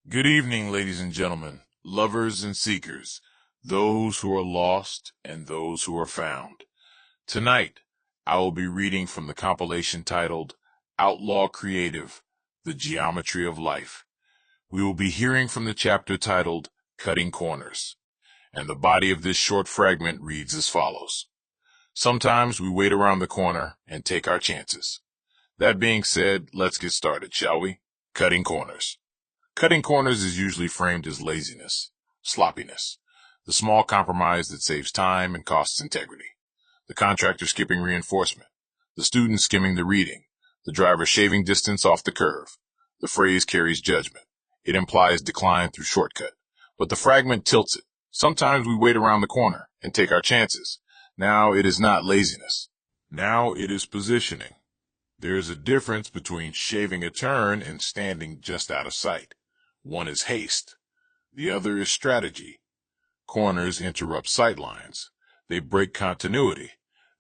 Good evening, ladies and gentlemen, lovers and seekers, those who are lost and those who are found. Tonight, I will be reading from the compilation titled Outlaw Creative, The Geometry of Life. We will be hearing from the chapter titled Cutting Corners, and the body of this short fragment reads as follows. Sometimes we wait around the corner and take our chances. That being said, let's get started, shall we? Cutting corners. Cutting corners is usually framed as laziness, sloppiness, the small compromise that saves time and costs integrity. The contractor skipping reinforcement, the student skimming the reading, the driver shaving distance off the curve. The phrase carries judgment. It implies decline through shortcut. But the fragment tilts it. Sometimes we wait around the corner and take our chances. Now it is not laziness. Now it is positioning. There is a difference between shaving a turn and standing just out of sight. One is haste. The other is strategy. Corners interrupt sightlines. They break continuity.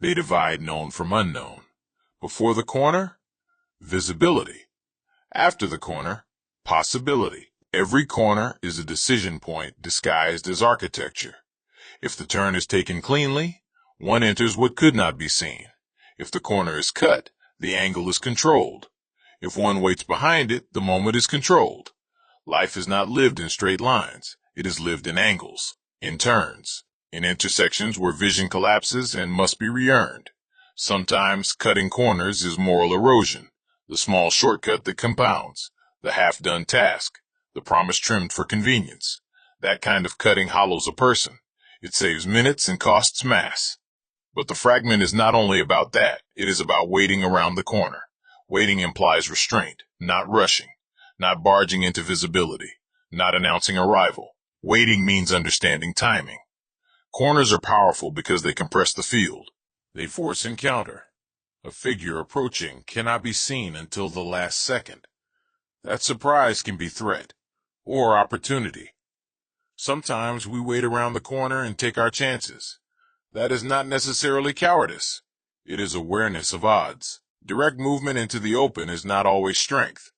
They divide known from unknown. Before the corner, visibility. After the corner, possibility. Every corner is a decision point disguised as architecture. If the turn is taken cleanly, one enters what could not be seen. If the corner is cut, the angle is controlled. If one waits behind it, the moment is controlled. Life is not lived in straight lines. It is lived in angles, in turns, in intersections where vision collapses and must be re-earned. Sometimes cutting corners is moral erosion, the small shortcut that compounds, the half-done task, the promise trimmed for convenience. That kind of cutting hollows a person. It saves minutes and costs mass. But the fragment is not only about that. It is about waiting around the corner. Waiting implies restraint, not rushing. Not barging into visibility, not announcing arrival. Waiting means understanding timing. Corners are powerful because they compress the field. They force encounter. A figure approaching cannot be seen until the last second. That surprise can be threat or opportunity. Sometimes we wait around the corner and take our chances. That is not necessarily cowardice. It is awareness of odds. Direct movement into the open is not always strength.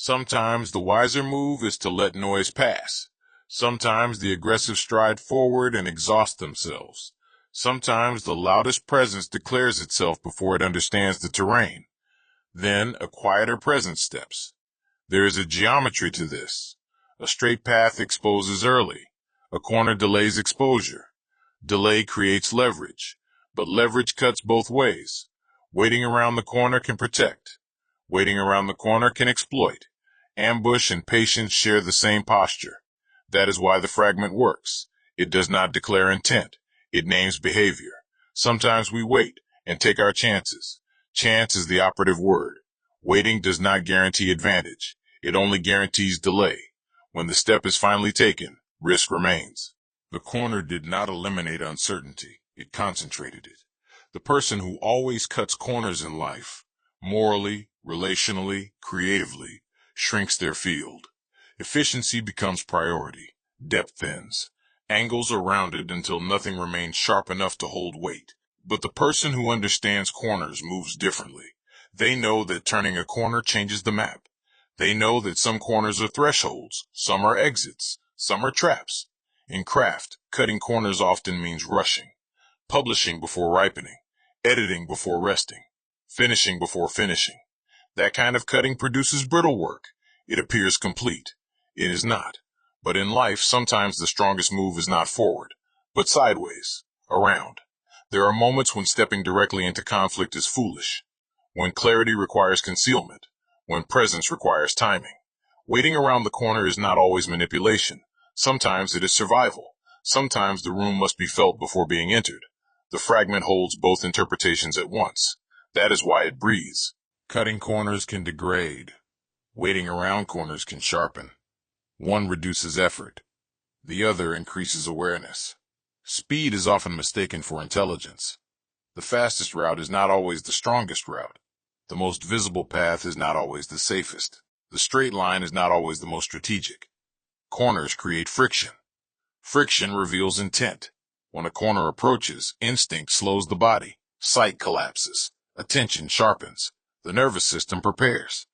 Sometimes the wiser move is to let noise pass. Sometimes the aggressive stride forward and exhaust themselves. Sometimes the loudest presence declares itself before it understands the terrain. Then a quieter presence steps. There is a geometry to this. A straight path exposes early. A corner delays exposure. Delay creates leverage, but leverage cuts both ways. Waiting around the corner can protect. Waiting around the corner can exploit. Ambush and patience share the same posture. That is why the fragment works. It does not declare intent. It names behavior. Sometimes we wait and take our chances. Chance is the operative word. Waiting does not guarantee advantage. It only guarantees delay. When the step is finally taken, risk remains. The corner did not eliminate uncertainty. It concentrated it. The person who always cuts corners in life, morally, relationally, creatively, shrinks their field. Efficiency becomes priority. Depth thins. Angles are rounded until nothing remains sharp enough to hold weight. But the person who understands corners moves differently. They know that turning a corner changes the map. They know that some corners are thresholds, some are exits, some are traps. In craft, cutting corners often means rushing, publishing before ripening, editing before resting, finishing before finishing. That kind of cutting produces brittle work. It appears complete. It is not. But in life, sometimes the strongest move is not forward, but sideways, around. There are moments when stepping directly into conflict is foolish, when clarity requires concealment, when presence requires timing. Waiting around the corner is not always manipulation. Sometimes it is survival. Sometimes the room must be felt before being entered. The fragment holds both interpretations at once. That is why it breathes. Cutting corners can degrade. Waiting around corners can sharpen. One reduces effort. The other increases awareness. Speed is often mistaken for intelligence. The fastest route is not always the strongest route. The most visible path is not always the safest. The straight line is not always the most strategic. Corners create friction. Friction reveals intent. When a corner approaches, instinct slows the body. Sight collapses. Attention sharpens. The nervous system prepares.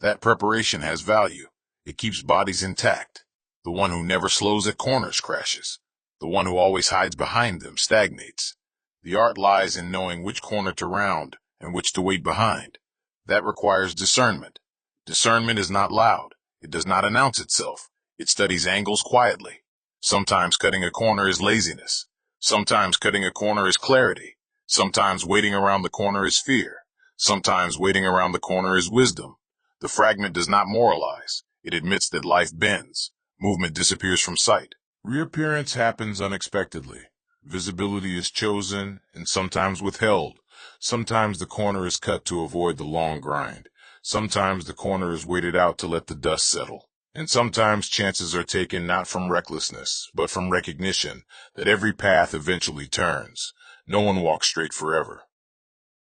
That preparation has value. It keeps bodies intact. The one who never slows at corners crashes. The one who always hides behind them stagnates. The art lies in knowing which corner to round and which to wait behind. That requires discernment. Discernment is not loud. It does not announce itself. It studies angles quietly. Sometimes cutting a corner is laziness. Sometimes cutting a corner is clarity. Sometimes waiting around the corner is fear. Sometimes waiting around the corner is wisdom. The fragment does not moralize. It admits that life bends. Movement disappears from sight. Reappearance happens unexpectedly. Visibility is chosen and sometimes withheld. Sometimes the corner is cut to avoid the long grind. Sometimes the corner is waited out to let the dust settle. And sometimes chances are taken not from recklessness, but from recognition that every path eventually turns. No one walks straight forever.